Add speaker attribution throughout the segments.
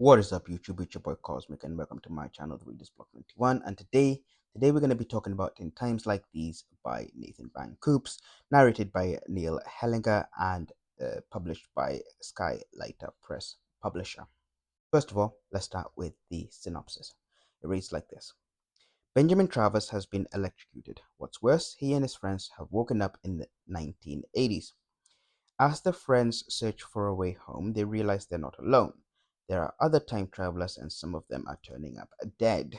Speaker 1: What is up, YouTube? It's your boy Cosmic, and welcome to my channel, The Readers Block 91. And today we're going to be talking about In Times Like These by Nathan Van Coops, narrated by Neil Hellinger, and published by Skylighter Press Publisher. First of all, let's start with the synopsis. It reads like this: Benjamin Travers has been electrocuted. What's worse, he and his friends have woken up in the 1980s. As the friends search for a way home, they realize they're not alone. There are other time travelers, and some of them are turning up dead.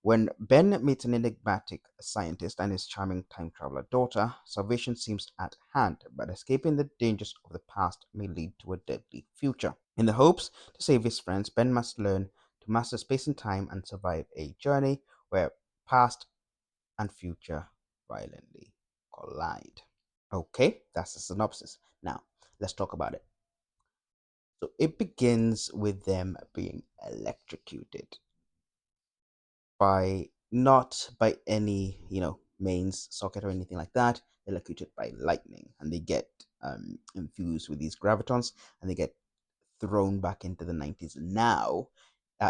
Speaker 1: When Ben meets an enigmatic scientist and his charming time traveler daughter, salvation seems at hand, but escaping the dangers of the past may lead to a deadly future. In the hopes to save his friends, Ben must learn to master space and time and survive a journey where past and future violently collide. Okay, that's the synopsis. Now, let's talk about it. So it begins with them being electrocuted by not by any, mains socket or anything like that. They're electrocuted by lightning, and they get infused with these gravitons, and they get thrown back into the 90s now,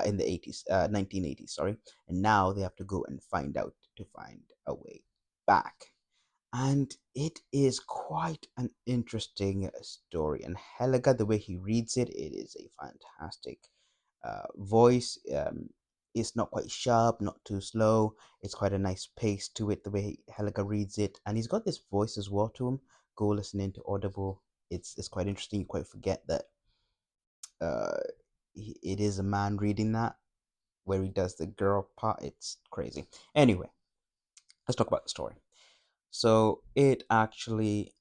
Speaker 1: in the 80s, 1980s, sorry. And now they have to go and find a way back. And it is quite an interesting story. And Helga, the way he reads it, it is a fantastic voice. It's not quite sharp, not too slow. It's quite a nice pace to it, the way Helga reads it. And he's got this voice as well to him. Go listen into Audible. It's quite interesting. You quite forget that uh, it is a man reading that, where he does the girl part. It's crazy. Anyway, let's talk about the story. So it actually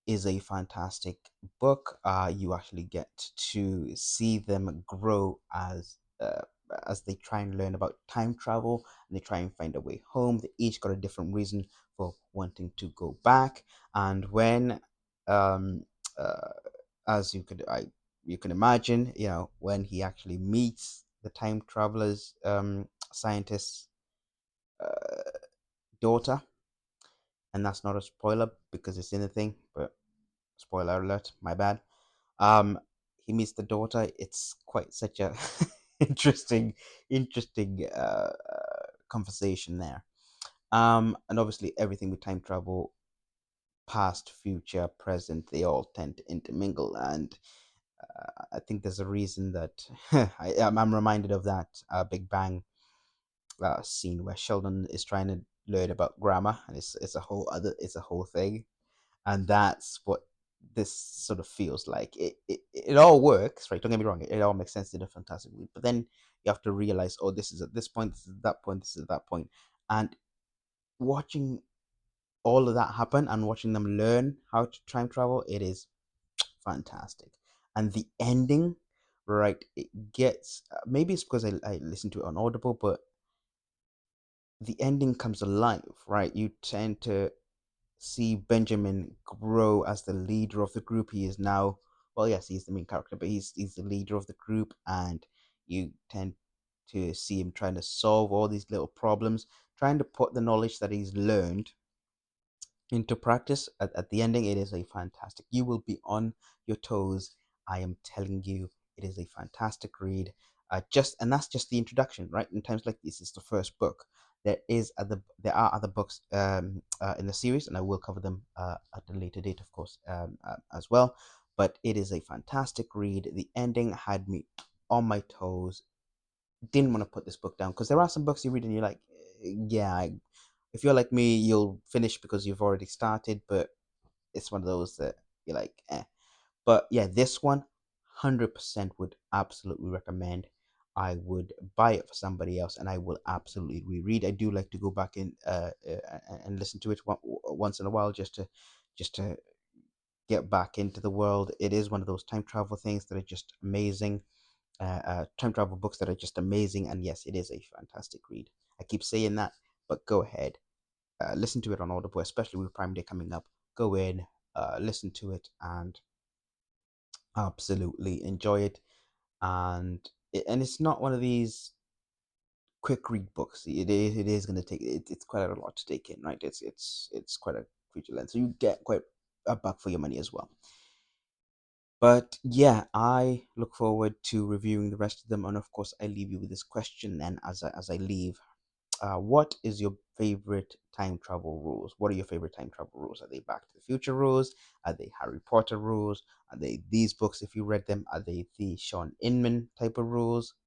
Speaker 1: is a fantastic book. You actually get to see them grow as they try and learn about time travel, and they try and find a way home. They each got a different reason for wanting to go back. And when, um, uh, as you can imagine, when he actually meets the time travelers, scientist's uh, daughter, and that's not a spoiler because it's in the thing, but spoiler alert, my bad. um he meets the daughter. It's quite such a interesting conversation there. And obviously everything with time travel, past, future, present, they all tend to intermingle. And I think there's a reason that I'm reminded of that Big Bang scene where Sheldon is trying to learn about grammar, and it's a whole thing. And that's what this sort of feels like. It all works, right? Don't get me wrong, it all makes sense in a fantastic way, but then you have to realize, oh, this is at this point, this is at that point, this is at that point. And watching all of that happen and watching them learn how to time travel, it is fantastic. And the ending, right, it gets, maybe it's because I listened to it on Audible, but the ending comes alive, right? You tend to see Benjamin grow as the leader of the group. He is now, well, yes, he's the main character, but he's the leader of the group, and you tend to see him trying to solve all these little problems, trying to put the knowledge that he's learned into practice. At the ending, it is a fantastic. You will be on your toes. I am telling you, it is a fantastic read. And that's just the introduction, right? In times like this, is the first book. There are other books in the series, and I will cover them at a later date, of course, as well. But it is a fantastic read. The ending had me on my toes. Didn't want to put this book down, because there are some books you read and you're like, yeah, if you're like me, you'll finish because you've already started, but it's one of those that you're like, eh. But yeah, this one, 100% would absolutely recommend. I would buy it for somebody else, and I will absolutely reread. I do like to go back in and listen to it once in a while, just to get back into the world. It is one of those time travel things that are just amazing. Time travel books that are just amazing. And yes, it is a fantastic read. I keep saying that, but go ahead, listen to it on Audible, especially with Prime Day coming up. Go in, listen to it, and absolutely enjoy it. And it's not one of these quick read books. It is going to take it's quite a lot to take in, right? It's quite a feature length, so you get quite a buck for your money as well. But yeah, I look forward to reviewing the rest of them. And of course, I leave you with this question. And as I leave, what is your favorite time travel rules? What are your favorite time travel rules? Are they Back to the Future rules? Are they Harry Potter rules? Are they these books, if you read them? Are they the Sean Inman type of rules?